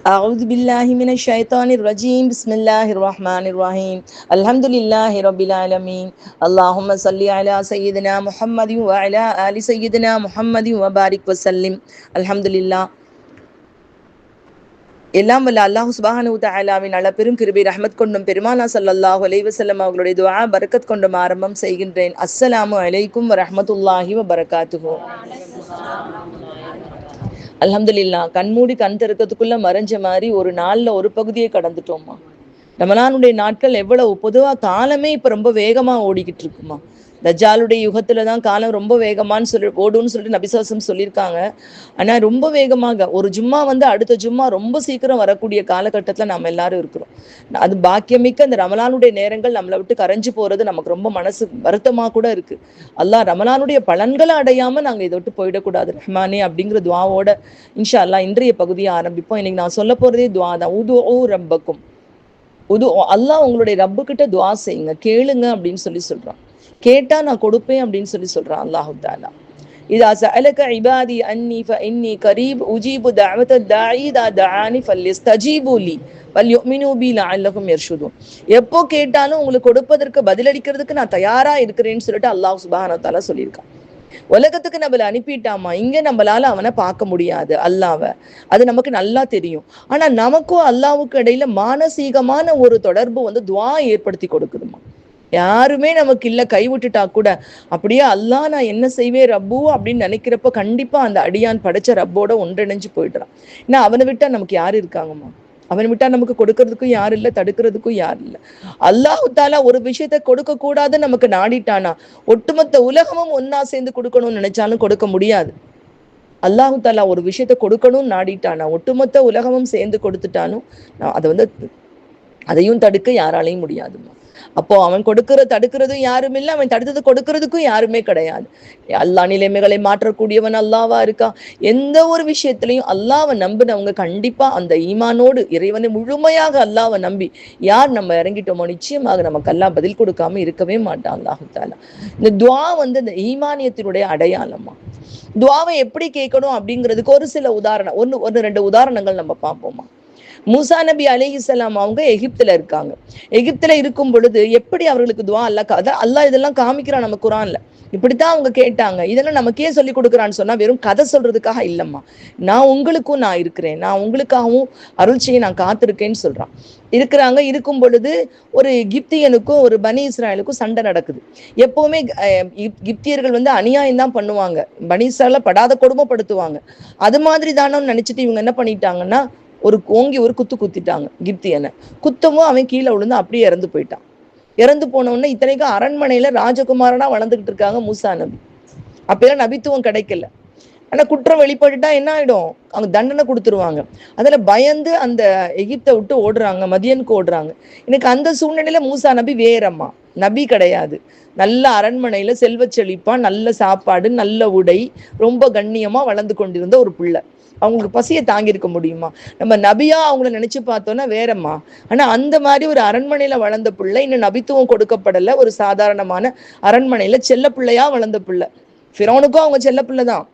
أعوذ بالله من الشيطان الرجيم بسم الله الرحمن الرحيم الحمد لله رب العالمين اللهم صل على سيدنا محمد وعلى آل سيدنا محمد وبارك وسلم الحمد لله. எல்லாம் வல்ல அல்லாஹ் சுப்ஹானஹு வ தஆலாவின் அளப்பெரும் கிருபை ரஹ்மத் கொண்டும் பெருமானா ஸல்லல்லாஹு அலைஹி வஸல்லம் அவர்களுடைய துஆ பரக்கத் கொண்டும் ஆரம்பம் செய்கின்றேன். அஸ்ஸலாமு அலைக்கும் வ ரஹ்மத்துல்லாஹி வ பரகாத்துஹு. அல்ஹம்துலில்லாஹ். கண்மூடி கண் திறக்கிறதுக்குள்ள மறைஞ்ச மாதிரி ஒரு நாள்ல ஒரு பகுதியை கடந்துட்டோம்மா. ரமலானுடைய நாட்கள் எவ்வளவு, பொதுவா காலமே இப்ப ரொம்ப வேகமா ஓடிக்கிட்டு இருக்குமா. தஜ்ஜாலுடைய யுகத்துலதான் காலம் ரொம்ப வேகமான்னு ஓடுன்னு சொல்லிட்டு நபிசாசம் சொல்லியிருக்காங்க. ஆனா ரொம்ப வேகமாக ஒரு ஜும்மா அடுத்த ஜும்மா ரொம்ப சீக்கிரம் வரக்கூடிய காலகட்டத்துல நம்ம எல்லாரும் இருக்கிறோம். அது பாக்கியமிக்க அந்த ரமலானுடைய நேரங்கள் நம்மளை விட்டு கரைஞ்சு போறது நமக்கு ரொம்ப மனசு வருத்தமா கூட இருக்கு. அல்லாஹ் ரமலானுடைய பலன்களை அடையாம நாங்க இதை விட்டு போயிடக்கூடாது ரஹ்மானே அப்படிங்கிற துவாவோட இன்ஷா அல்லாஹ் இன்றைய பகுதியை ஆரம்பிப்போம். இன்னைக்கு நான் சொல்ல போறதே துவா தான். உதுஉ ரப்பக்கும். அல்லாஹ் உங்களுடைய ரப்பு கிட்ட துவா செய்யுங்க, கேளுங்க அப்படின்னு சொல்றான். கேட்டா நான் கொடுப்பேன் அப்படின்னு சொல்றான் அல்லாஹு தஆலா. இதா சஅலக இபாதி அன்னி ஃபஇன்னி கரீப் உஜீபு தஅவத தாஇ இதா தஆனி ஃபல்யஸ்தஜீபு லி வல்யுமினு பி லஅல்லஹும் யர்ஷுதூன். எப்போ கேட்டாலும் உங்களுக்கு கொடுப்பதற்கு பதிலளிக்கிறதுக்கு நான் தயாரா இருக்கிறேன்னு சொல்லிட்டு அல்லாஹ் சுப்ஹானஹு வ தஆலா சொல்லியிருக்கான். உலகத்துக்கு நம்மள அனுப்பிட்டாமா, இங்க நம்மளால அவனை பார்க்க முடியாது அல்லாஹ்வ, அது நமக்கு நல்லா தெரியும். ஆனா நமக்கும் அல்லாஹ்வுக்கு இடையில மானசீகமான ஒரு தொடர்பு துஆ ஏற்படுத்தி கொடுக்குதுமா. யாருமே நமக்கு இல்ல, கைவிட்டுட்டா கூட அப்படியே அல்லாஹ் நான் என்ன செய்வேன் ரப்பு அப்படின்னு நினைக்கிறப்ப கண்டிப்பா அந்த அடியான் படைச்ச ரப்போட ஒன்றிணைஞ்சு போயிடுறான். ஏன்னா அவனை விட்டா நமக்கு யாரு இருக்காங்கம்மா? அவனை விட்டா நமக்கு கொடுக்கறதுக்கும் யாரு இல்லை, தடுக்கிறதுக்கும் யாரு இல்லை. அல்லாஹு தாலா ஒரு விஷயத்த கொடுக்க கூடாதுன்னு நமக்கு நாடிட்டானா ஒட்டுமொத்த உலகமும் ஒன்னா சேர்ந்து கொடுக்கணும்னு நினைச்சாலும் கொடுக்க முடியாது. அல்லாஹு தாலா ஒரு விஷயத்த கொடுக்கணும்னு நாடிட்டானா ஒட்டுமொத்த உலகமும் சேர்ந்து கொடுத்துட்டாலும் அதை அதையும் தடுக்க யாராலையும் முடியாதுமா. அப்போ அவன் தடுக்கிறதும் யாரும் இல்லை, அவன் தடுத்தது கொடுக்கறதுக்கும் யாருமே கிடையாது. அல்லாஹ் நிலைமைகளை மாற்றக்கூடியவன் அல்லாவா இருக்கா. எந்த ஒரு விஷயத்திலையும் அல்லாவை நம்பினவங்க கண்டிப்பா அந்த ஈமானோடு இறைவனை முழுமையாக அல்லாவை நம்பி யார் நம்ம இறங்கிட்டோமோ நிச்சயமாக நமக்கு அல்லாஹ் பதில் கொடுக்காம இருக்கவே மாட்டான் அல்லாஹு தாலா. இந்த துவா இந்த ஈமானியத்தினுடைய அடையாளமா. துவாவை எப்படி கேட்கணும் அப்படிங்கிறதுக்கு ஒரு சில உதாரணம், ஒன்று ரெண்டு உதாரணங்கள் நம்ம பார்ப்போமா. மூசா நபி அலைஹிஸ்ஸலாம் அவங்க எகிப்துல இருக்காங்க. எகிப்துல இருக்கும் பொழுது எப்படி அவர்களுக்கு துவா அல்லாஹ் இதெல்லாம் காமிக்கிறான் நம்ம குரான்ல. இப்படித்தான் அவங்க கேட்டாங்க. இதெல்லாம் நமக்கே சொல்லி கொடுக்குறான்னு சொன்னா வெறும் கதை சொல்றதுக்காக இல்லம்மா. நான் இருக்கிறேன், நான் உங்களுக்காகவும் அருள் செய்ய நான் காத்திருக்கேன்னு சொல்றான். இருக்கும் பொழுது ஒரு கிப்தியனுக்கும் ஒரு பனி இஸ்ராயலுக்கும் சண்டை நடக்குது. எப்பவுமே கிப்தியர்கள் அநியாயம் தான் பண்ணுவாங்க, பனி இஸ்ராயல படாத கொடுமைப்படுத்துவாங்க. அது மாதிரி தானே நினைச்சிட்டு இவங்க என்ன பண்ணிட்டாங்கன்னா ஒரு குத்து குத்திட்டாங்க கிப்தியனை. குத்தவும் அவன் கீழே விழுந்து அப்படியே இறந்து போயிட்டான். இறந்து போனவுடனே இத்தனைக்கும் அரண்மனையில ராஜகுமாரனா வளர்ந்துகிட்டு இருக்காங்க மூசா நபி. அப்பெல்லாம் நபித்துவம் கிடைக்கல. ஆனா குற்றம் வெளிப்பட்டுட்டா என்ன ஆயிடும், அவங்க தண்டனை கொடுத்துருவாங்க. அதுல பயந்து அந்த எகிப்தை விட்டு ஓடுறாங்க, மதியனுக்கு ஓடுறாங்க. எனக்கு அந்த சூழ்நிலையில மூசா நபி வேறம்மா, நபி கிடையாது. நல்ல அரண்மனையில செல்வ செழிப்பா, நல்ல சாப்பாடு, நல்ல உடை, ரொம்ப கண்ணியமா வளர்ந்து கொண்டிருந்த ஒரு பிள்ளை. அவங்களுக்கு பசியை தாங்கியிருக்க முடியுமா? நம்ம நபியா அவங்கள நினைச்சு பார்த்தோம்னா வேறம்மா. ஆனா அந்த மாதிரி ஒரு அரண்மனையில வளர்ந்த பிள்ளை, இன்னும் நபித்துவம் கொடுக்கப்படல, ஒரு சாதாரணமான அரண்மனையில செல்ல பிள்ளையா வளர்ந்த பிள்ளை. ஃபிரௌனுக்கும் அவங்க செல்ல பிள்ளைதான்.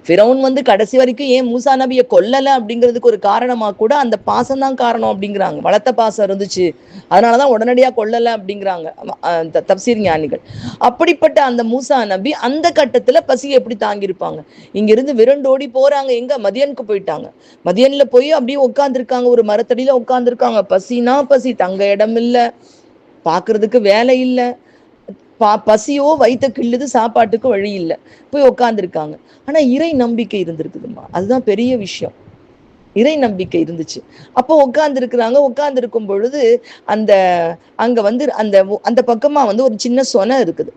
ஃபிரௌன் கடைசி வரைக்கும் ஏன் மூசா நபியை கொல்லல அப்படிங்கிறதுக்கு ஒரு காரணமா கூட அந்த பாசம் தான் காரணம் அப்படிங்கிறாங்க. வளர்த்த பாசம் இருந்துச்சு, அதனாலதான் உடனடியா கொல்லல அப்படிங்கிறாங்க தப்சீர் ஞானிகள். அப்படிப்பட்ட அந்த மூசா நபி அந்த கட்டத்துல பசியை எப்படி தாங்கியிருப்பாங்க? இங்க இருந்து விரண்டோடி போறாங்க, எங்க மதியனுக்கு போயிட்டாங்க. மதியன்ல போய் அப்படியே உட்காந்துருக்காங்க, ஒரு மரத்தடியில உட்காந்துருக்காங்க. பசினா பசி, தங்க இடம் இல்ல, பாக்குறதுக்கு வேலை இல்லை, பசியோ வயிற்ற கிள்ளுது, சாப்பாட்டுக்கு வழி இல்லை, போய் உட்காந்துருக்காங்க. ஆனா இறை நம்பிக்கை இருந்திருக்குதுமா, அதுதான் பெரிய விஷயம். இறை நம்பிக்கை இருந்துச்சு. அப்போ உட்கார்ந்து இருக்கும் பொழுது அந்த அங்க அந்த அந்த பக்கமா ஒரு சின்ன சொனை இருக்குது,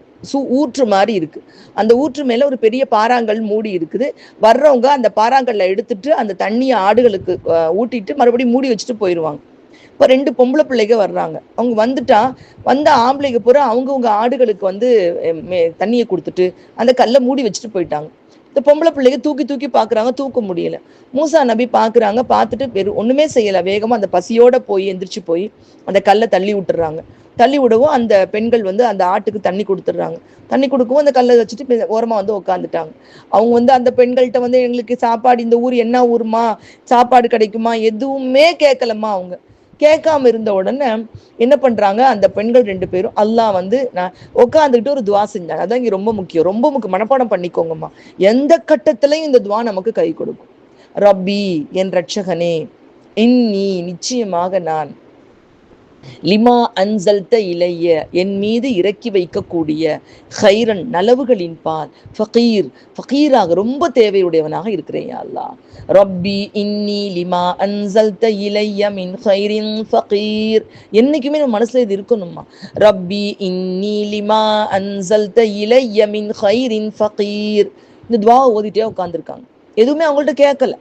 ஊற்று மாதிரி இருக்கு. அந்த ஊற்று மேல ஒரு பெரிய பாறாங்கல் மூடி இருக்குது. வர்றவங்க அந்த பாறாங்கல்ல எடுத்துட்டு அந்த தண்ணியை ஆடுகளுக்கு ஊட்டிட்டு மறுபடியும் மூடி வச்சுட்டு போயிடுவாங்க. இப்போ 2 பொம்பளை பிள்ளைங்க வர்றாங்க. அவங்க வந்த ஆம்பளைங்க பூரா அவங்கவுங்க ஆடுகளுக்கு தண்ணியை கொடுத்துட்டு அந்த கல்லை மூடி வச்சுட்டு போயிட்டாங்க. இந்த பொம்பளை பிள்ளைங்க தூக்கி தூக்கி பாக்குறாங்க, தூக்க முடியல. மூசா நபி பாக்குறாங்க, பார்த்துட்டு வெறும் ஒண்ணுமே செய்யல, வேகமா அந்த பசியோட போய் எந்திரிச்சு போய் அந்த கல்லை தள்ளி விட்டுறாங்க. தள்ளி விடவும் அந்த பெண்கள் வந்து அந்த ஆட்டுக்கு தண்ணி கொடுத்துட்றாங்க. தண்ணி கொடுக்கவும் அந்த கல்லை வச்சுட்டு ஓரமா வந்து உட்காந்துட்டாங்க. அவங்க வந்து அந்த பெண்கள்கிட்ட வந்து எங்களுக்கு சாப்பாடு, இந்த ஊர் என்ன ஊருமா, சாப்பாடு கிடைக்குமா, எதுவுமே கேட்கலம்மா. அவங்க கேட்காம இருந்த உடனே என்ன பண்றாங்க, அந்த பெண்கள் 2 பேரும் அல்லாஹ் வந்து உட்காந்துக்கிட்டு ஒரு துவா செஞ்சாங்க. அதான் இங்க ரொம்ப முக்கியம், ரொம்ப முக்கியம், மனப்பாடம் பண்ணிக்கோங்கம்மா. எந்த கட்டத்திலையும் இந்த துவா நமக்கு கை கொடுக்கும். ரப்பி, என் ரட்சகனே, இன்னி, நிச்சயமாக நான், லிமா அன்சல்த இலைய, என் மீது இறக்கி வைக்கக்கூடிய, ஹைரன் நலவுகளின் பால், ஃபகீர், ஃபகீராக ரொம்ப தேவையுடையவனாக இருக்கிறேன் யா அல்லாஹ். ரப்பி இன்னி லிமா அன்சல்த இலைய மின் ஹைரின் ஃபகீர். என்னைக்குமே நம்ம மனசுல இது இருக்கணும்மா. ரப்பி இன்னி லிமா அன்சல்த இலைய மின் ஹைரின் ஃபகீர். இந்த துவா ஓதிட்டே உட்காந்துருக்காங்க, எதுவுமே அவங்கள்ட்ட கேட்கல.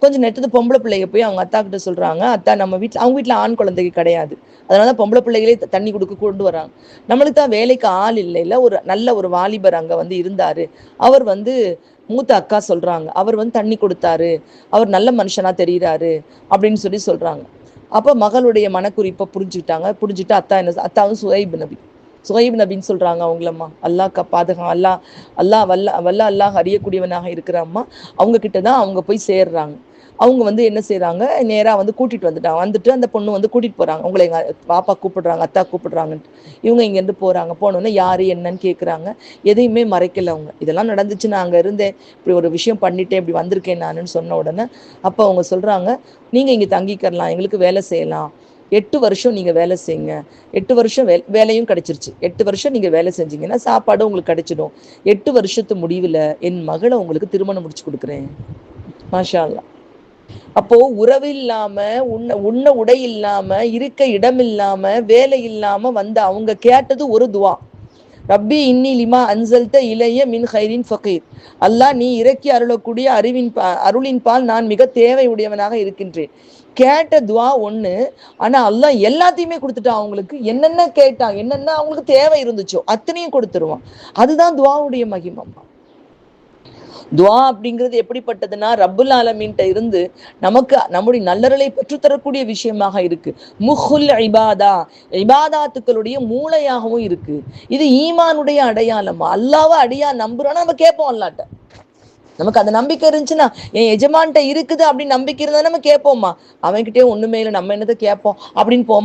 கொஞ்சம் நேரத்துக்கு பொம்பளை பிள்ளைங்க போய் அவங்க அத்தா கிட்ட சொல்றாங்க, அத்தா நம்ம வீட்டில், அவங்க வீட்டில் ஆண் குழந்தைக்கு கிடையாது, அதனால பொம்பளை பிள்ளைகளே தண்ணி கொடுக்க கொண்டு வராங்க. நம்மளுக்கு தான் வேலைக்கு ஆள் இல்லை, ஒரு நல்ல ஒரு வாலிபர் அங்கே வந்து இருந்தாரு, அவர் வந்து மூத்த அக்கா சொல்றாங்க, அவர் வந்து தண்ணி கொடுத்தாரு, அவர் நல்ல மனுஷனா தெரிகிறாரு அப்படின்னு சொல்லி சொல்றாங்க. அப்போ மகளுடைய மனக்குறிப்பை புரிஞ்சுக்கிட்டாங்க. புரிஞ்சுட்டு அத்தா என்ன, அத்தா வந்து சுஹைப் நபின்னு சொல்றாங்க அவங்களம்மா. அல்லாஹ் பாதுகா, அல்லாஹ் வல்ல அல்லாஹ் அறியக்கூடியவனாக இருக்கிறாம்மா. அவங்க கிட்ட தான் அவங்க போய் சேர்றாங்க. அவங்க வந்து என்ன செய்யறாங்க, நேரா வந்து கூட்டிட்டு வந்துட்டாங்க. வந்துட்டு அந்த பொண்ணு வந்து கூட்டிட்டு போறாங்க. உங்களை எங்க பாப்பா கூப்பிடுறாங்க, அத்தா கூப்பிடுறாங்கன்ட்டு. இவங்க இங்கேருந்து போறாங்க. போனோன்னே யாரு என்னன்னு கேட்குறாங்க. எதையுமே மறைக்கல அவங்க. இதெல்லாம் நடந்துச்சு, நான் அங்கே இருந்தேன், இப்படி ஒரு விஷயம் பண்ணிட்டேன், இப்படி வந்திருக்கேன் நானுன்னு சொன்ன உடனே அப்போ அவங்க சொல்றாங்க, நீங்க இங்க தங்கிக்கலாம், எங்களுக்கு வேலை செய்யலாம், 8 வருஷம் நீங்க வேலை செய்யுங்க. 8 வருஷம் வேலையும் கிடைச்சிருச்சு. 8 வருஷம் நீங்க வேலை செஞ்சீங்கன்னா சாப்பாடு உங்களுக்கு கிடைச்சிடும். 8 வருஷத்து முடிவுல என் மகளை உங்களுக்கு திருமணம் முடிச்சு கொடுக்குறேன். மாஷா அல்லாஹ். அப்போ உறவு இல்லாம, உண்ண உடை இல்லாம, இருக்க இடம் இல்லாம, வேலை இல்லாம வந்த அவங்க கேட்டது ஒரு துவா. ரப்பி இன்னி லிமா அன்சல்த இலைய மின் ஹைரின் ஃபகீர். அல்லாஹ், நீ இறக்கி அருளக்கூடிய அருளின் பால் நான் மிக தேவை உடையவனாக இருக்கின்றேன். கேட்ட துவா ஒண்ணு, ஆனா அல்லாஹ் எல்லாத்தையுமே கொடுத்துட்டான். அவங்களுக்கு என்னென்ன கேட்டாங்க, என்னென்ன அவங்களுக்கு தேவை இருந்துச்சோ அத்தனையும் கொடுத்துருவான். அதுதான் துவாவுடைய மகிமம்மா. துவா அப்படிங்கிறது எப்படிப்பட்டதுன்னா, ரப்புல் ஆலமீன்ட்ட இருந்து நமக்கு நம்முடைய நல்லறலை பெற்றுத்தரக்கூடிய விஷயமாக இருக்கு. முஹுல் இபாதா, இபாதாத்துக்களுடைய மூளையாகவும் இருக்கு. இது ஈமானுடைய அடையாளமா. அல்லாஹ்வை அடியா நம்புறோம்னா நம்ம கேட்போம் அல்லாஹ்ட்ட. நமக்கு அந்த நம்பிக்கை இருந்துச்சுன்னா, என் எஜமான்ட்ட இருக்குது அப்படின்னு நம்பிக்கை இருந்தா நம்ம கேட்போம்மா. அவன்கிட்டே ஒண்ணுமே இல்லை, நம்ம என்னதை கேட்போம் அப்படின்னு போக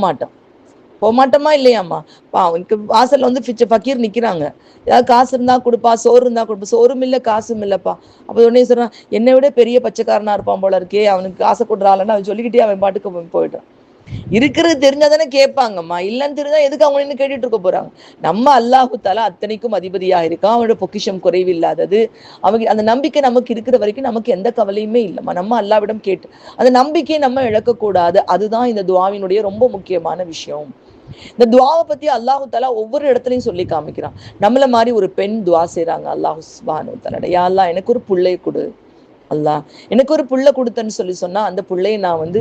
மாட்டோமா இல்லையாம்மா? அவனுக்கு வாசல்ல வந்து ஃபக்கீர் நிக்கிறாங்க, ஏதாவது காசு இருந்தா கொடுப்பா, சோறு இருந்தா கொடுப்பா. சோறும் இல்லை காசும் இல்லப்பா. அப்ப உடனே சொல்றான், என்னை விட பெரிய பச்சைக்காரனா இருப்பான் போல இருக்கே, அவனுக்கு காசை கொடுறாள்ன்னு அவன் சொல்லிக்கிட்டே அவன் பாட்டுக்கு போயிட்டான். இருக்கிறது தெரிஞ்சாதானே கேட்பாங்கம்மா, இல்லைன்னு தெரிஞ்சா எதுக்கு அவங்க நின்று கேட்டுட்டு இருக்க போறாங்க? நம்ம அல்லாஹு தாலா அத்தனைக்கும் அதிபதியாக இருக்கான், அவனோட பொக்கிஷம் குறைவில்லாதது. அவங்க அந்த நம்பிக்கை நமக்கு இருக்கிற வரைக்கும் நமக்கு எந்த கவலையுமே இல்லைம்மா. நம்ம அல்லாவிடம் கேட்டு அந்த நம்பிக்கையை நம்ம இழக்கக்கூடாது. அதுதான் இந்த துவாவினுடைய ரொம்ப முக்கியமான விஷயம். இந்த துவாவை பத்தி அல்லாஹு தாலா ஒவ்வொரு இடத்துலையும் சொல்லி காமிக்கிறான். நம்மள மாதிரி ஒரு பெண் துவா செய்றாங்க, அல்லாஹு சுப்ஹானஹு வ தஆலா, யா அல்லாஹ் எனக்கு ஒரு பிள்ளை கொடு, அல்லாஹ் எனக்கு ஒரு புள்ள கொடுத்தன்னு சொன்னா அந்த பிள்ளையை நான் வந்து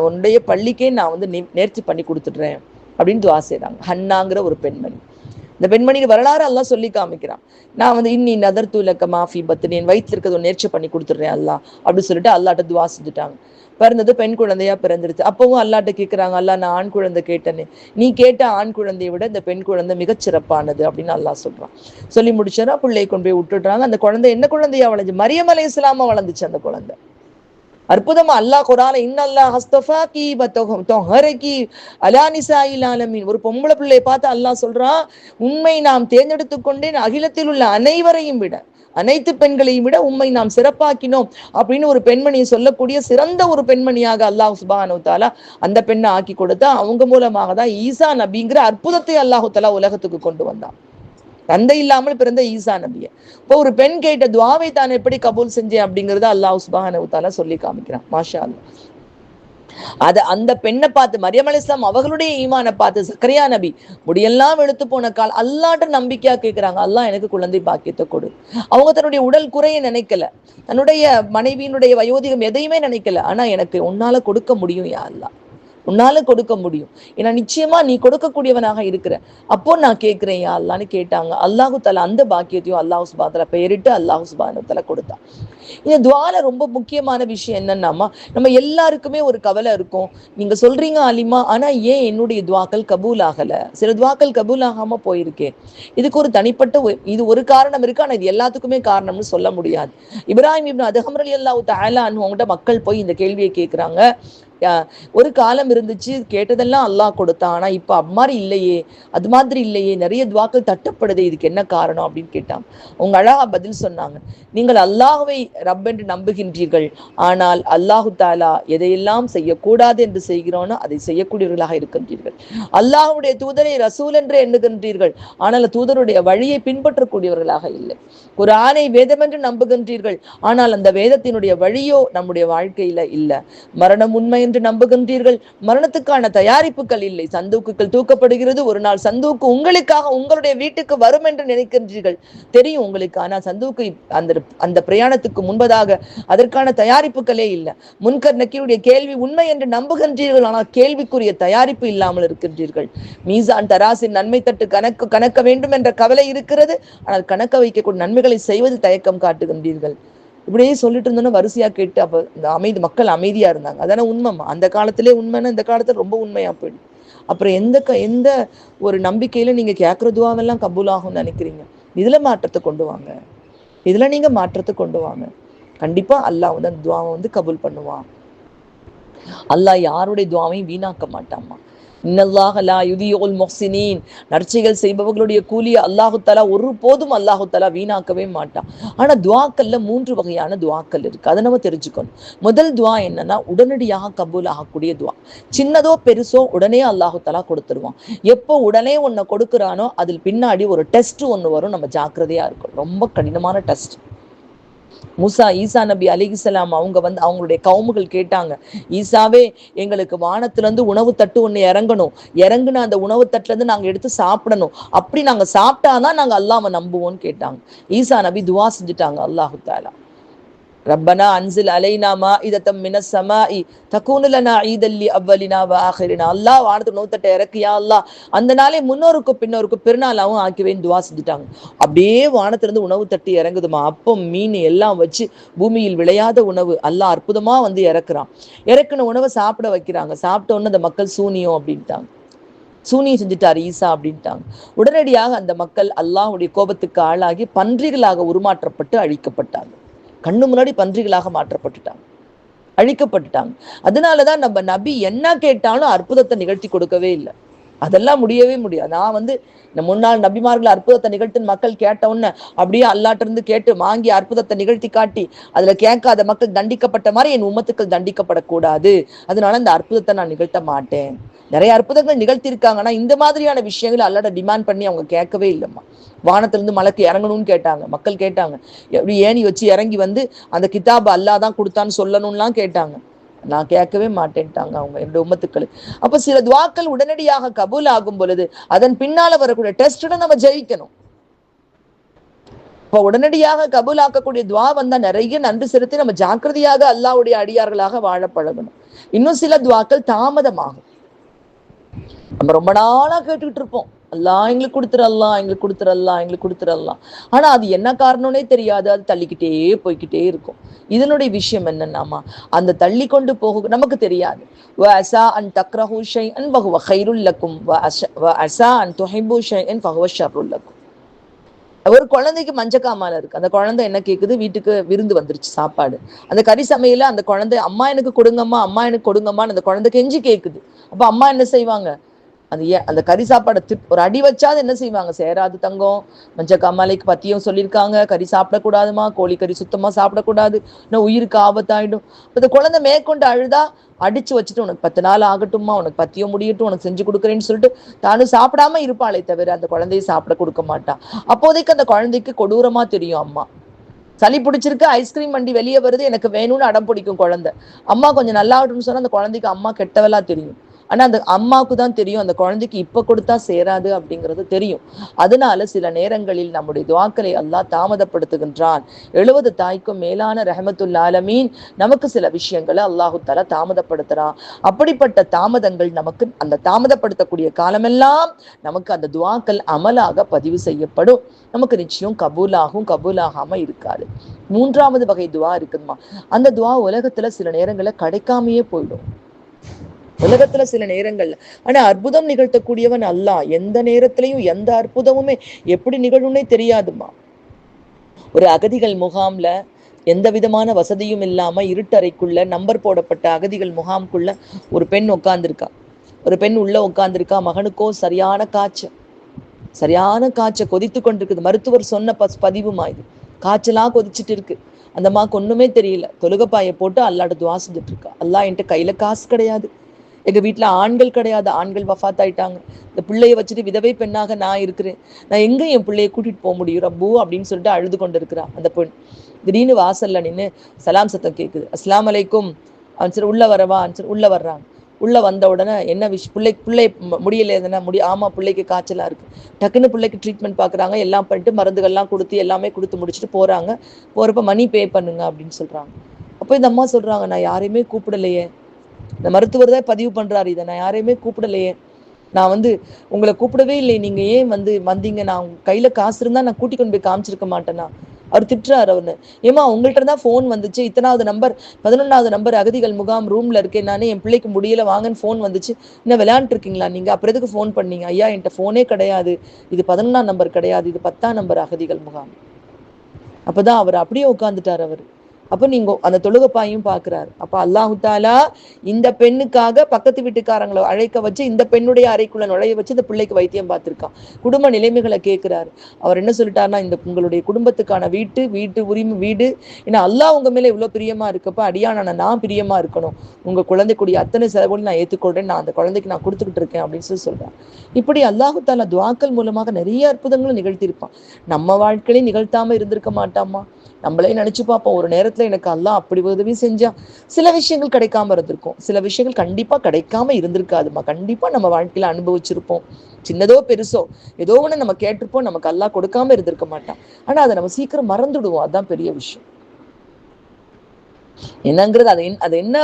உன்னுடைய பள்ளிக்கே நான் வந்து நேர்ச்சி பண்ணி கொடுத்துடுறேன் அப்படின்னு துவா செய்றாங்க. ஹன்னாங்கிற ஒரு பெண்மணி. இந்த பெண்மணிக்கு வரலாறு அல்லாஹ் சொல்லி காமிக்கிறான். நான் வந்து இன்னி நதர்து லக மாஃபி பத்னி, என் வயிற்றுல இருக்கிறத நேர்ச்சி பண்ணி கொடுத்துடுறேன் அல்லாஹ் அப்படின்னு சொல்லிட்டு அல்லாஹ்ட்ட துவா செஞ்சுட்டாங்க. பிறந்தது பெண் குழந்தையா பிறந்துருச்சு. அப்பவும் அல்லாஹ்ட்ட கேட்குறாங்க, அல்லாஹ் நான் ஆண் குழந்தை கேட்டேன்னு, நீ கேட்ட ஆண் குழந்தையை விட இந்த பெண் குழந்தை மிகச்சிறப்பானது அப்படின்னு அல்லாஹ் சொல்றான். சொல்லி முடிச்சாரா பிள்ளையை கொண்டு போய் விட்டுடுறாங்க. அந்த குழந்தை என்ன குழந்தையா வளைஞ்சு, மரியம் அலைஹிஸ்ஸலாமா வளர்ந்துச்சு அந்த குழந்தை. அற்புதமா அல்லாஹ் குர்ஆன்ல இன்னல்லாஹ் ஹஸ்தஃபாகி வதஹரகி அலா நிசாயில் ஆலமீன், ஒரு பொம்பளை பிள்ளையை பார்த்து அல்லாஹ் சொல்றான், உண்மை நாம் தேர்ந்தெடுத்துக் கொண்டேன் அகிலத்தில் உள்ள அனைவரையும் விட, அனைத்து பெண்களையும் விட உண்மை நாம் சிறப்பாக்கினோம் அப்படின்னு ஒரு பெண்மணியை சொல்லக்கூடிய சிறந்த ஒரு பெண்மணியாக அல்லாஹ் சுப்ஹானஹு வ தஆலா அந்த பெண்ணை ஆக்கி கொடுத்தா. அவங்க மூலமாக தான் ஈசா நபிங்கிற அற்புதத்தை அல்லாஹு தஆலா உலகத்துக்கு கொண்டு வந்தான். தந்தை இல்லாமல் பிறந்த ஈசா நபிய. இப்போ ஒரு பெண் கேட்ட துவாவை தான் எப்படி கபூல் செஞ்சேன் அப்படிங்கறத அல்லாஹ் சுப்ஹானஹு வ தஆலா சொல்லி காமிக்கிறான். மாஷா அல்லாஹ். அந்த பெண்ணை பார்த்து மரியம் அலைஹிஸ்ஸலாம் அவர்களுடைய ஈமானை பார்த்து சக்கரியா நபி முடியெல்லாம் வெளுத்து போன கால் அல்லாஹ்ட்ட நம்பிக்கையா கேட்கிறாங்க, அல்லாஹ் எனக்கு குழந்தை பாக்கியத்தை கொடு. அவங்க தன்னுடைய உடல் குறைய நினைக்கல, தன்னுடைய மனைவியினுடைய வயோதிகம் எதையுமே நினைக்கல. ஆனா எனக்கு உன்னால கொடுக்க முடியும் யா அல்லாஹ், உன்னால கொடுக்க முடியும். ஏன்னா நிச்சயமா நீ கொடுக்கக்கூடியவனாக இருக்கிற. அப்போ நான் கேட்கிறேன் யா அல்லான்னு கேட்டாங்க. அல்லாஹு தஆலா அந்த பாக்கியத்தையும் அல்லாஹ் சுப்ஹானஹு வ தஆலா பெயரிட்டு அல்லாஹ் சுப்ஹானஹு வ தஆலா கொடுத்தான். இந்த துஆல ரொம்ப முக்கியமான விஷயம் என்னன்னாமா, நம்ம எல்லாருக்குமே ஒரு கவலை இருக்கும். நீங்க சொல்றீங்க ஆலிமா, ஆனா ஏன் என்னுடைய துஆக்கள் கபூல் ஆகல? சில துஆக்கள் கபூல் ஆகாம போயிருக்கே. இதுக்கு ஒரு தனிப்பட்ட இது ஒரு காரணம் இருக்கு. ஆனா இது எல்லாத்துக்குமே காரணம்னு சொல்ல முடியாது. இப்ராஹிம் இப்னு அதஹம் ரலியல்லாஹு தஆலா அன்ஹு அவங்கள்ட்ட மக்கள் போய் இந்த கேள்வியை கேட்கிறாங்க. ஒரு காலம் இருந்துச்சு, கேட்டதெல்லாம் அல்லாஹ் கொடுத்தான். ஆனா இப்ப அது மாதிரி இல்லையே, அது மாதிரி இல்லையே, நிறைய துவாக்கள் தட்டப்படுது, இதுக்கு என்ன காரணம் அப்படின்னு கேட்டாங்க. அவங்க அழகா பதில் சொன்னாங்க. நீங்கள் அல்லாஹ்வை ரப் என்று நம்புகின்றீர்கள், ஆனால் அல்லாஹு தாலா எதையெல்லாம் செய்யக்கூடாது என்று செய்கிறோனோ அதை செய்யக்கூடியவர்களாக இருக்கின்றீர்கள். அல்லாஹுடைய தூதரை ரசூல் என்று எண்ணுகின்றீர்கள், ஆனால் தூதருடைய வழியை பின்பற்றக்கூடியவர்களாக இல்லை. குர்ஆனை வேதம் என்று நம்புகின்றீர்கள், ஆனால் அந்த வேதத்தினுடைய வழியோ நம்முடைய வாழ்க்கையில இல்லை. மரணம் உண்மை என்று நம்புகின்றீர்கள், மரணத்துக்கான தயாரிப்புகள் இல்லை. சந்தூக்குகள் தூக்கப்படுகிறது, ஒரு நாள் சந்தூக்கு உங்களுக்காக உங்களுடைய வீட்டுக்கு வரும் என்று நினைக்கின்றீர்கள், தெரியும் உங்களுக்கு. ஆனா சந்தூக்கு அந்த அந்த பிரயாணத்துக்கு முன்பதாக அதற்கான தயாரிப்புகளே இல்லை. முன்கர் நக்கீருடைய கேள்வி உண்மை என்று நம்புகின்றீர்கள், ஆனால் கேள்விக்குரிய தயாரிப்பு இல்லாமல் இருக்கின்றீர்கள். மீசான் தராசின் நன்மை தட்டு கணக்க வேண்டும் என்ற கவலை இருக்கிறது, ஆனால் கணக்க வைக்கக்கூடிய நன்மைகளை செய்வது தயக்கம் காட்டுகின்றீர்கள். இப்படியே சொல்லிட்டு இருந்தோன்னா வரிசையா கேட்டு அப்ப இந்த மக்கள் அமைதியா இருந்தாங்க. அதான உண்மைமா, அந்த காலத்திலே உண்மைன்னா இந்த காலத்துல ரொம்ப உண்மையா போயிடும். அப்புறம் எந்த ஒரு நம்பிக்கையில நீங்க கேட்கிற துவாவெல்லாம் கபூல் ஆகும்னு நினைக்கிறீங்க? இதுல மாற்றத்தை கொண்டு வாங்க, இதுல நீங்க மாற்றத்தை கொண்டு வாங்க. கண்டிப்பா அல்லாஹ் வந்து அந்த துவாவை வந்து கபூல் பண்ணுவான். அல்லாஹ் யாருடைய துவாவையும் வீணாக்க மாட்டாமா. இன்னல்லாஹ லா யுதியுல் முஹ்சினீன், நற்செயல்கள் செய்பவர்களுடைய கூலியை அல்லாஹு தஆலா ஒரு போதும் அல்லாஹு தஆலா வீணாக்கவே மாட்டான். ஆனா துஆக்கள்ல 3 வகையான துஆக்கள் இருக்கு, அதை நம்ம தெரிஞ்சுக்கணும். முதல் துஆ என்னன்னா உடனடியாக கபூல் ஆகக்கூடிய துஆ. சின்னதோ பெருசோ உடனே அல்லாஹு தஆலா கொடுத்துருவான். எப்போ உடனே ஒன்ன கொடுக்குறானோ அதில் பின்னாடி ஒரு டெஸ்ட் ஒன்று வரும், நம்ம ஜாக்கிரதையா இருக்கும். ரொம்ப கடினமான டெஸ்ட். ஈசா நபி அலைஹிஸ்ஸலாம் அவங்க வந்து அவங்களுடைய கவுமுகள் கேட்டாங்க, ஈசாவே எங்களுக்கு வானத்துல இருந்து உணவு தட்டு ஒண்ணு இறங்கணும், இறங்குன அந்த உணவு தட்டுல இருந்து நாங்க எடுத்து சாப்பிடணும், அப்படி நாங்க சாப்பிட்டாதான் நாங்க அல்லாஹ்வை நம்புவோம்னு கேட்டாங்க. ஈசா நபி துவா செஞ்சுட்டாங்க, அல்லாஹு தஆலா ரப்பனா அன்சில் அலைனா மாஇதத்தம் மினஸ் ஸமாஇ தகூனு லனா ஈதல் லி அவ்வலினா வ ஆகிரினா. அல்லாஹ் வானத்துக்கு நோத்தட்ட இறக்கியா அல்லாஹ், அந்த நாளை முன்னோருக்கும் பின்னோருக்கும் பெருநாளாவும் ஆக்கிவேன்னு துவா செஞ்சுட்டாங்க. அப்படியே வானத்திலிருந்து உணவு தட்டி இறங்குதுமா, அப்பம் மீன் எல்லாம் வச்சு பூமியில் விளையாத உணவு அல்லாஹ் அற்புதமா வந்து இறக்குறான். இறக்குன உணவை சாப்பிட வைக்கிறாங்க. சாப்பிட்ட உடனே அந்த மக்கள் சூனியம் அப்படின்ட்டாங்க, சூனியம் செஞ்சுட்டார் ஈசா அப்படின்ட்டாங்க. உடனடியாக அந்த மக்கள் அல்லாஹ்வுடைய கோபத்துக்கு ஆளாகி பன்றிகளாக உருமாற்றப்பட்டு அழிக்கப்பட்டாங்க. கண்ணு முன்னாடி பன்றிகளாக மாற்றப்பட்டுட்டாங்க, அழிக்கப்பட்டுட்டாங்க. அதனாலதான் நம்ம நபி என்ன கேட்டாலும் அற்புதத்தை நிகழ்த்தி கொடுக்கவே இல்லை. அதெல்லாம் முடியவே முடியாது. நான் வந்து இந்த முன்னாள் நபிமார்கள் அற்புதத்தை நிகழ்த்துன்னு மக்கள் கேட்ட உடனே அப்படியே அல்லாட்ட இருந்து கேட்டு வாங்கி அற்புதத்தை நிகழ்த்தி காட்டி அதுல கேட்காத மக்கள் தண்டிக்கப்பட்ட மாதிரி என் உம்மத்துக்கள் தண்டிக்கப்படக்கூடாது, அதனால இந்த அற்புதத்தை நான் நிகழ்த்த மாட்டேன். நிறைய அற்புதங்கள் நிகழ்த்திருக்காங்கன்னா இந்த மாதிரியான விஷயங்களை அல்லாட்ட டிமாண்ட் பண்ணி அவங்க கேட்கவே இல்லைம்மா. வானத்திலிருந்து மலைக்கு இறங்கணும்னு கேட்டாங்க, மக்கள் கேட்டாங்க. எப்படி ஏணி வச்சு இறங்கி வந்து அந்த கிதாபு அல்லாஹ் தான் கொடுத்தான்னு சொல்லணும்லாம் கேட்டாங்க. நான் கேட்கவே மாட்டேன்ட்டாங்க அவங்க என்னோட உம்மத்துக்கள். அப்ப சில துவாக்கள் உடனடியாக கபூல் ஆகும் பொழுது அதன் பின்னால வரக்கூடிய டெஸ்ட நம்ம ஜெயிக்கணும். இப்ப உடனடியாக கபூல் ஆக்கக்கூடிய துவா வந்தா நிறைய நன்றி செலுத்தி நம்ம ஜாக்கிரதையாக அல்லாஹ்வுடைய அடியார்களாக வாழ பழகணும். இன்னும் சில துவாக்கள் தாமதமாகும். நம்ம ரொம்ப நாளா கேட்டுக்கிட்டு இருப்போம், அல்லாஹ் எங்களுக்கு கொடுத்துறல்லாம், எங்களுக்கு கொடுத்துறல்லாம், எங்களுக்கு கொடுத்துறல்லாம். ஆனா அது என்ன காரணம்னே தெரியாது, அது தள்ளிக்கிட்டே போய்கிட்டே இருக்கும். இதனுடைய விஷயம் என்னன்னாமா, அந்த தள்ளி கொண்டு போக நமக்கு தெரியாது. வஅஸா அன் தக்ரஹு ஷைஅன் வஹுவ கைருல் லக்கும் வஅஸா அன் துஹிப்பு ஷைஅன் ஃபஹுவ ஷர்ருல் லக்கும். ஒரு குழந்தைக்கு மஞ்சக்காமால இருக்கு, அந்த குழந்தை என்ன கேக்குது, வீட்டுக்கு விருந்து வந்துருச்சு சாப்பாடு, அந்த கறி சமையல அந்த குழந்தை அம்மா எனக்கு கொடுங்கம்மா, அம்மா எனக்கு கொடுங்கம்மான்னு அந்த குழந்தை கெஞ்சி கேக்குது. அப்ப அம்மா என்ன செய்வாங்க, அந்த கறி சாப்பாடை ஒரு அடி வச்சாது என்ன செய்வாங்க, சேராது தங்கம், மஞ்சக்காமாலைக்கு பத்தியும் சொல்லியிருக்காங்க, கறி சாப்பிடக்கூடாதுமா, கோழி கறி சுத்தமா சாப்பிடக்கூடாது, இன்னும் உயிருக்கு ஆபத்தாயிடும். இந்த குழந்தை மேற்கொண்டு அழுதா அடிச்சு வச்சுட்டு உனக்கு 10 நாள் ஆகட்டும்மா, உனக்கு பத்தியம் முடியட்டும், உனக்கு செஞ்சு கொடுக்குறேன்னு சொல்லிட்டு தானும் சாப்பிடாம இருப்பாளே தவிர அந்த குழந்தையை சாப்பிட கொடுக்க மாட்டான். அப்போதைக்கு அந்த குழந்தைக்கு கொடூரமா தெரியும், அம்மா சளி பிடிச்சிருக்கு, ஐஸ்கிரீம் வண்டி வெளியே வருது, எனக்கு வேணும்னு அடம் பிடிக்கும் குழந்தை. அம்மா கொஞ்சம் நல்லா ஆகட்டும்னு சொன்னா அந்த குழந்தைக்கு அம்மா கெட்டவெல்லாம் தெரியும். ஆனா அந்த அம்மாவுக்கு தான் தெரியும் அந்த குழந்தைக்கு இப்ப கொடுத்தா சேராது அப்படிங்கிறது தெரியும். அதனால சில நேரங்களில் நம்முடைய துவாக்களை அல்லாஹ் தாமதப்படுத்துகின்றான். 70 தாய்க்கும் மேலான ரஹமத்துல் ஆலமீன் நமக்கு சில விஷயங்களை அல்லாஹு தாலா தாமதப்படுத்துறான். அப்படிப்பட்ட தாமதங்கள் நமக்கு அந்த தாமதப்படுத்தக்கூடிய காலமெல்லாம் நமக்கு அந்த துவாக்கள் அமலாக பதிவு செய்யப்படும். நமக்கு நிச்சயம் கபூலாகாம இருக்காது. 3வது வகை துவா இருக்குதுமா. அந்த துவா உலகத்துல சில நேரங்கள்ல கிடைக்காமையே போயிடும். உலகத்துல சில நேரங்கள்ல ஆனா அற்புதம் நிகழ்த்தக்கூடியவன் அல்லாஹ். எந்த நேரத்திலையும் எந்த அற்புதமுமே எப்படி நிகழும்னே தெரியாதுமா. ஒரு அகதிகள் முகாம்ல எந்த விதமான வசதியும் இல்லாம இருட்டறைக்குள்ள நம்பர் போடப்பட்ட அகதிகள் முகாம்குள்ள ஒரு பெண் உட்கார்ந்துருக்கா. ஒரு பெண் உள்ள உட்கார்ந்துருக்கா. மகனுக்கோ சரியான காய்ச்சல் கொதித்து கொண்டிருக்குது. மருத்துவர் சொன்ன பதிவுமா இது. காய்ச்சலா கொதிச்சுட்டு இருக்கு. அந்த அம்மாவுக்கு ஒண்ணுமே தெரியல. தொழுகப்பாயை போட்டு அல்லாட்ட துவா செஞ்சுட்டு இருக்கா. அல்லாஹ் என்கிட்ட கையில காசு கிடையாது, எங்க வீட்டுல ஆண்கள் கிடையாது, ஆண்கள் வஃபாத் ஆயிட்டாங்க, இந்த பிள்ளைய வச்சுட்டு விதவை பெண்ணாக நான் இருக்கிறேன், நான் எங்க என் பிள்ளைய கூட்டிட்டு போக முடியும் ரப்பு அப்படின்னு சொல்லிட்டு அழுது கொண்டு இருக்கிறா அந்த பெண். திடீர்னு வாசல்ல நின்று சலாம் சத்தம் கேட்குது. அஸ்லாம் அலைக்கும். சரி உள்ள வரவா? சரி உள்ள வர்றாங்க. உள்ள வந்த உடனே என்ன பிள்ளை முடியல எதுனா ஆமா பிள்ளைக்கு காய்ச்சலா இருக்கு. டக்குன்னு பிள்ளைக்கு ட்ரீட்மெண்ட் பாக்குறாங்க. எல்லாம் பண்ணிட்டு மருந்துகள்லாம் கொடுத்து எல்லாமே கொடுத்து முடிச்சுட்டு போறாங்க. போறப்ப மணி பே பண்ணுங்க அப்படின்னு சொல்றாங்க. அப்போ இந்த அம்மா சொல்றாங்க, நான் யாரையுமே கூப்பிடலையே, இந்த மருத்துவர் தான் பதிவு பண்றாரு, இதை நான் யாரையுமே கூப்பிடலையே, நான் உங்களை கூப்பிடவே இல்லை, நீங்க ஏன் வந்தீங்க, நான் கையில காசு இருந்தா நான் கூட்டி கொண்டு போய் காமிச்சிருக்க மாட்டேனா? அவர் திட்டுறாரு. அவரு, ஏமா உங்கள்கிட்ட தான் போன் வந்துச்சு, இத்தனாவது நம்பர் 11வது நம்பர் அகதிகள் முகாம் ரூம்ல இருக்கேன் நானே, என் பிள்ளைக்கு முடியல வாங்கன்னு போன் வந்துச்சு, இன்னும் விளையாண்டு இருக்கீங்களா நீங்க, அப்புறம் எதுக்கு போன் பண்ணீங்க? ஐயா என்கிட்ட போனே கிடையாது, இது 11ஆம் நம்பர் கிடையாது, இது 10ஆம் நம்பர் அகதிகள் முகாம். அப்பதான் அவர் அப்படியே உட்கார்ந்துட்டார் அவர். அப்ப நீங்க அந்த தொழுகப்பாயும் பாக்குறாரு. அப்ப அல்லாஹு தாலா இந்த பெண்ணுக்காக பக்கத்து வீட்டுக்காரங்களை அழைக்க வச்சு இந்த பெண்ணுடைய அறைக்குள்ள நுழைய வச்சு இந்த பிள்ளைக்கு வைத்தியம் பார்த்திருக்கான். குடும்ப நிலைமைகளை கேட்கிறாரு. அவர் என்ன சொல்லிட்டாருன்னா, இந்த உங்களுடைய குடும்பத்துக்கான வீட்டு உரிமை வீடு, ஏன்னா அல்லாஹ் உங்க மேல இவ்வளவு பிரியமா இருக்கப்ப அடியானான நான் பிரியமா இருக்கணும், உங்க குழந்தைக்குரிய அத்தனை செலவுகளையும் நான் ஏற்றுக்கொள்றேன், நான் அந்த குழந்தைக்கு நான் கொடுத்துக்கிட்டு இருக்கேன் அப்படின்னு சொல்றான். இப்படி அல்லாஹு தாலா துஆக்கள் மூலமாக நிறைய அற்புதங்களும் நிகழ்த்தியிருப்பான். நம்ம வாழ்க்கையிலே நிகழ்த்தாம இருந்திருக்க மாட்டாமா? நம்மளே நினைச்சு பார்ப்போம், ஒரு நேரத்துல எனக்கு அல்லாஹ் அப்படி உதவி செஞ்சான். சில விஷயங்கள் கிடைக்காம இருந்திருக்கும், சில விஷயங்கள் கண்டிப்பா கிடைக்காம இருந்திருக்காதுமா. கண்டிப்பா நம்ம வாழ்க்கையில அனுபவிச்சிருப்போம். சின்னதோ பெருசோ ஏதோ ஒண்ணு நம்ம கேட்டிருப்போம், நமக்கு அல்லாஹ் கொடுக்காம இருந்திருக்க மாட்டான். ஆனா அதை நம்ம சீக்கிரம் மறந்துடுவோம். அதுதான் பெரிய விஷயம். என்னங்கிறது அதை என்ன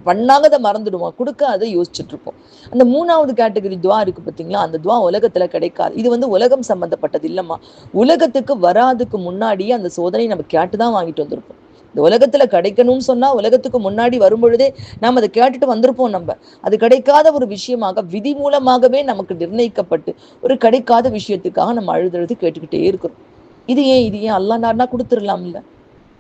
பண்ணாங்க அதை மறந்துடுவோம், கொடுக்க அதை யோசிச்சுட்டு இருப்போம். அந்த 3வது கேட்டகரி துவா இருக்கு பார்த்தீங்களா, அந்த துவா உலகத்துல கிடைக்காது. இது உலகம் சம்பந்தப்பட்டது இல்லம்மா. உலகத்துக்கு வராதுக்கு முன்னாடியே அந்த சோதனை நம்ம கேட்டுதான் வாங்கிட்டு வந்திருப்போம். இந்த உலகத்துல கிடைக்கணும்னு சொன்னா உலகத்துக்கு முன்னாடி வரும் பொழுதே நாம் அதை கேட்டுட்டு வந்திருப்போம். நம்ம அது கிடைக்காத ஒரு விஷயமாக விதி மூலமாகவே நமக்கு நிர்ணயிக்கப்பட்டு ஒரு கிடைக்காத விஷயத்துக்காக நம்ம அழுது கேட்டுக்கிட்டே இருக்கிறோம். இது ஏன் அல்லாஹ் நாடினா கொடுத்துடலாம் இல்ல,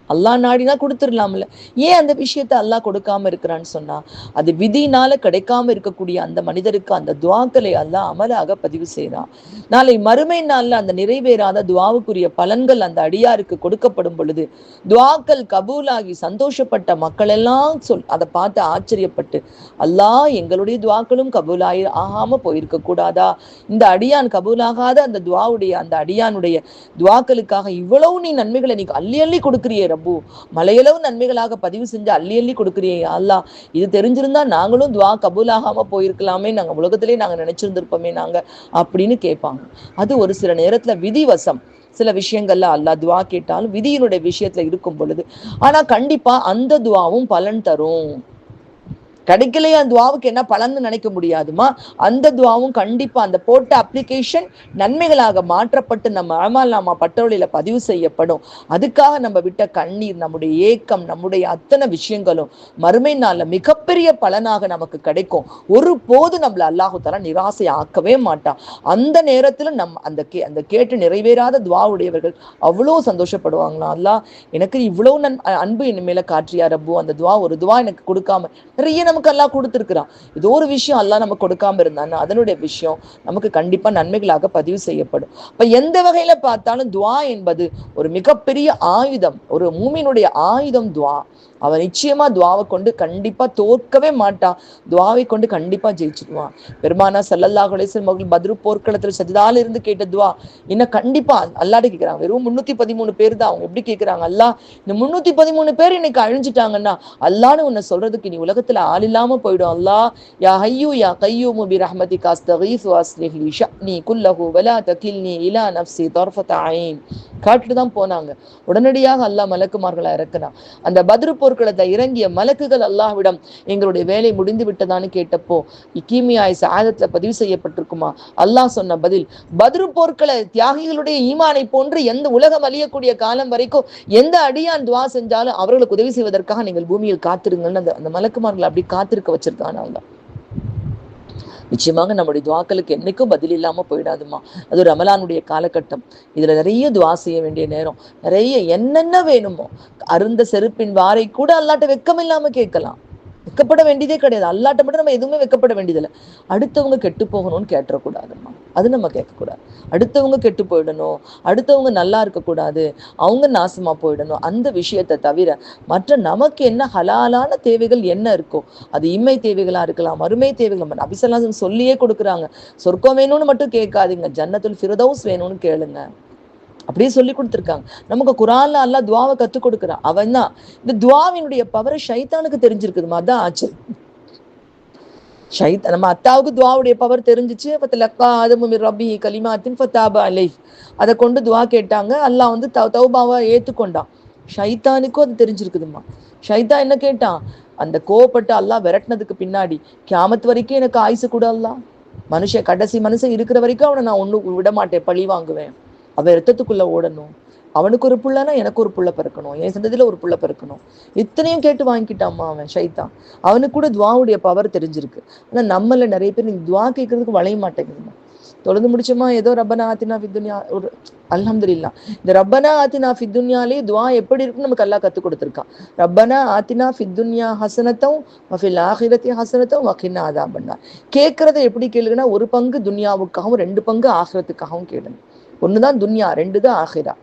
அல்லாஹ் நாடினா கொடுத்துடலாம்ல. ஏன் அந்த விஷயத்த அல்லாஹ் கொடுக்காம இருக்கிறான்னு சொன்னா, அது விதினால கிடைக்காம இருக்கக்கூடிய அந்த மனிதருக்கு அந்த துவாக்களை அல்லாஹ் அமலாக பதிவு செய்யறான். நாளை மறுமை நாள்ல அந்த நிறைவேறாத துவாவுக்குரிய பலன்கள் அந்த அடியாருக்கு கொடுக்கப்படும் பொழுது துவாக்கள் கபூலாகி சந்தோஷப்பட்ட மக்கள் எல்லாம் அதை பார்த்து ஆச்சரியப்பட்டு, அல்லாஹ் எங்களுடைய துவாக்களும் கபூலாகி ஆகாம போயிருக்க கூடாதா, இந்த அடியான் கபூலாகாத அந்த துவாவுடைய அந்த அடியானுடைய துவாக்களுக்காக இவ்வளவு நீ நன்மைகளை நீ அள்ளி அள்ளி கொடுக்கிறியே ரப்பு, மலையளவு நன்மைகளாக பதிவு செஞ்சு அள்ளி அள்ளி கொடுக்கிறியே அல்லாஹ், இது தெரிஞ்சிருந்தா நாங்களும் துவா கபூலாகாம போயிருக்கலாமே, நாங்க உலகத்திலே நாங்க நினைச்சிருந்திருப்போமே நாங்க அப்படின்னு கேட்பாங்க. அது ஒரு சில நேரத்துல விதிவசம். சில விஷயங்கள்ல அல்லாஹ் துவா கேட்டாலும் விதியினுடைய விஷயத்துல இருக்கும் பொழுது, ஆனா கண்டிப்பா அந்த துவாவும் பலன் தரும். கிடைக்கலையே அந்த துவாவுக்கு என்ன பலன்னு நினைக்க முடியாதுமா. அந்த துவாவும் கண்டிப்பா அந்த போட்ட அப்ளிகேஷன் நன்மைகளாக மாற்றப்பட்டு நம்ம அமல் நாமா பட்டோலியில பதிவு செய்யப்படும். அதுக்காக நம்ம விட்ட கண்ணீர், நம்முடைய ஏக்கம், நம்முடைய அத்தனை விஷயங்களும் மறுமை நாள்ல மிகப்பெரிய பலனாக நமக்கு கிடைக்கும். ஒரு போது நம்மள அல்லாஹு தஆலா நிராசை ஆக்கவே மாட்டான். அந்த நேரத்துல அந்த கேட்டு நிறைவேறாத துவா உடையவர்கள் அவ்வளோ சந்தோஷப்படுவாங்களா, அல்லாஹ் எனக்கு இவ்வளவு அன்பு என் மேல காற்றியா ரப்பு, அந்த துவா ஒரு துவா எனக்கு கொடுக்காம நிறைய நமக்கு அல்லாஹ் கொடுத்திருக்கிறான். ஏதோ ஒரு விஷயம் அல்லாஹ் நம்ம கொடுக்காம இருந்தான்னு அதனுடைய விஷயம் நமக்கு கண்டிப்பா நன்மைகளாக பதிவு செய்யப்படும். அப்ப எந்த வகையில பார்த்தாலும் துவா என்பது ஒரு மிகப்பெரிய ஆயுதம், ஒரு மூமினுடைய ஆயுதம் துவா. அவன் நிச்சயமா துவாவை கொண்டு கண்டிப்பா தோற்கவே மாட்டான். துவாவை கொண்டு கண்டிப்பா ஜெயிச்சிடுவான். பெருமானா ஸல்லல்லாஹு அலைஹி வஸல்லம் அவர்கள் பத்ரு போர்க்களத்துல சஜிதால இருந்து கேட்ட துவா இன்னும் கண்டிப்பா அல்லாஹ்ட்ட கேட்கிறாங்க. வெறும் 313 பேர் தான். அவங்க எப்படி கேட்கிறாங்க, அல்லாஹ் இந்த 313 பேர் இன்னைக்கு அழிஞ்சிட்டாங்கன்னா அல்லாஹ்னு உன்னை சொல்றதுக்கு நீ உலகத்துல ஆள் இல்லாம போயிடும். அல்லாஹ் யா ஹய்யூ யா கய்யூமு பி ரஹ்மதிக அஸ்தகீஸ் வஸ்லிஹ் லி ஷஅனி குல்லஹு வலா தகில்னி இலா நஃப்ஸி தர்ஃபத ஐன் காட்டுட்டு தான் போனாங்க. உடனடியாக அல்லாஹ் மலக்குமார்களை இறக்குனான். அந்த பத்ரு போர்க்களத்தை இறங்கிய மலக்குகள் அல்லாஹ்விடம் எங்களுடைய வேலை முடிந்து விட்டதான்னு கேட்டப்போ இக்கீமியாய் சஆதத்துல பதிவு செய்யப்பட்டிருக்குமா, அல்லாஹ் சொன்ன பதில், பத்ரு போர்க்கள தியாகிகளுடைய ஈமானை போன்று எந்த உலகம் அழியக்கூடிய காலம் வரைக்கும் எந்த அடியான் துவா செஞ்சாலும் அவர்களுக்கு உதவி செய்வதற்காக நீங்கள் பூமியில் காத்திருங்கன்னு அந்த மலக்குமார்களை அப்படி காத்திருக்க வச்சிருக்கான் அல்லாஹ். நிச்சயமாக நம்முடைய துவாக்களுக்கு என்னைக்கும் பதில் இல்லாம போயிடாதுமா. அது ரமலானுடைய காலகட்டம். இதுல நிறைய துவா செய்ய வேண்டிய நேரம். நிறைய என்னென்ன வேணுமோ அருந்த செருப்பின் வாரை கூட அல்லாட்ட வெக்கம் இல்லாம கேட்கலாம். வெக்கப்பட வேண்டியதே கிடையாது. அல்லாட்ட மட்டும் நம்ம எதுவுமே வெக்கப்பட வேண்டியதில்லை. அடுத்தவங்க கெட்டு போகணும்னு கேட்டுறக்கூடாதும்மா. அது நம்ம கேட்கக்கூடாது. அடுத்தவங்க கெட்டு போயிடணும், அடுத்தவங்க நல்லா இருக்கக்கூடாது, அவங்க நாசமா போயிடணும், அந்த விஷயத்தை தவிர மற்ற நமக்கு என்ன ஹலாலான தேவைகள் என்ன இருக்கோ அது இம்மை தேவைகளா இருக்கலாம், மறுமை தேவைகள். நபி ஸல்லல்லாஹு அலைஹி வஸல்லம் சொல்லியே கொடுக்குறாங்க, சொர்க்கம் வேணும்னு மட்டும் கேட்காதீங்க, ஜன்னத்துல் ஃபிர்தௌஸ் வேணும்னு கேளுங்க. அப்படியே சொல்லி கொடுத்துருக்காங்க. நமக்கு குரான்ல அல்லாஹ் துவாவை கற்றுக் கொடுக்குறான். அவன் தான் இந்த துவாவினுடைய பவரை ஷைத்தானுக்கு தெரிஞ்சிருக்குதுமா. அதான் ஆச்சு. நம்ம அத்தாவுக்கு துவாவுடைய பவர் தெரிஞ்சிச்சு. ரப்பி கலிமாத்தின் ஃபதாப அலைஹ், அதை கொண்டு துவா கேட்டாங்க. அல்லாஹ் வந்து தௌபாவை ஏத்துக்கொண்டான். ஷைத்தானுக்கும் அது தெரிஞ்சிருக்குதுமா. ஷைத்தான் என்ன கேட்டான், அந்த கோவப்பட்டு அல்லாஹ் விரட்டினதுக்கு பின்னாடி கியாமத் வரைக்கும் எனக்கு ஆயுசு கூட அல்லாஹ், கடைசி மனுஷன் இருக்கிற வரைக்கும் அவனை நான் ஒண்ணு விட மாட்டேன், பழி வாங்குவேன், அவன் ரத்தத்துக்குள்ள ஓடணும், அவனுக்கு ஒரு புள்ளனா எனக்கு ஒரு புள்ள பிறக்கணும், என் சந்ததியில ஒரு புள்ள பிறக்கணும், இத்தனையும் கேட்டு வாங்கிட்டாமா அவன் ஷைத்தான். அவனுக்கு கூட துவாவுடைய பவர் தெரிஞ்சிருக்கு. ஆனா நம்மள நிறைய பேர் நீங்க துவா கேட்கறதுக்கு வளைய மாட்டேங்குதுமா. தொழுது முடிச்சோமா ஏதோ ரப்பனா ஆத்தினா ஃபித்துன்யா ஒரு அல்ஹம்துலில்லாஹ். இந்த ரப்பனா ஆத்தினா ஃபித்துன்யாலே துவா எப்படி இருக்குன்னு நமக்கு அல்லாஹ் கற்றுக் கொடுத்துருக்கான். ரப்பனா ஆத்தினா ஃபித்துன்யா ஹசனத்தும் வஃபில் ஆஹிரத்தி ஹசனத்தும் வகின்னா அதாபன்னார். கேட்கறத எப்படி கேளுங்கன்னா, ஒரு பங்கு துன்யாவுக்காகவும் 2 பங்கு ஆஹிரத்துக்காகவும் கேளுங்க. ஒண்ணுதான் துன்யா, 2 தான் ஆஹிரா.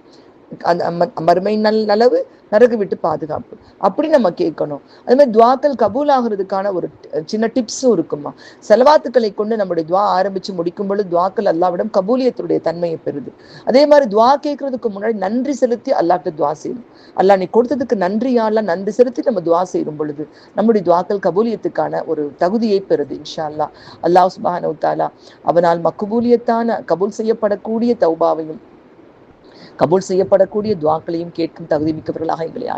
மறுமை நலவு, நரக விட்டு பாதுகாப்பு, அப்படி நம்ம கேட்கணும். அதே மாதிரி துவாக்கள் கபூல் ஆகுறதுக்கான ஒரு சின்ன டிப்ஸும் இருக்குமா. செலவாத்துக்களை கொண்டு நம்முடைய துவா ஆரம்பிச்சு முடிக்கும் பொழுது துவாக்கள் அல்லாவிடம் கபூலியத்துடைய தன்மையை பெறுது. அதே மாதிரி துவா கேட்கறதுக்கு முன்னாடி நன்றி செலுத்தி அல்லாஹ்ட்ட துவா செய்யணும். அல்லாஹ் நீ கொடுத்ததுக்கு நன்றியால நன்றி செலுத்தி நம்ம துவா செய்யும் பொழுது நம்முடைய துவாக்கள் கபூலியத்துக்கான ஒரு தகுதியை பெறுது இன்ஷா அல்லாஹ். அல்லாஹ் சுப்ஹானஹு வ தஆலா அவனால் மக்பூலியத்தான கபூல் செய்யப்படக்கூடிய தௌபாவையும் கபூல் செய்யப்படக்கூடிய துவாக்களையும் கேட்கும் தகுதி மிக்கவர்களாக எங்களை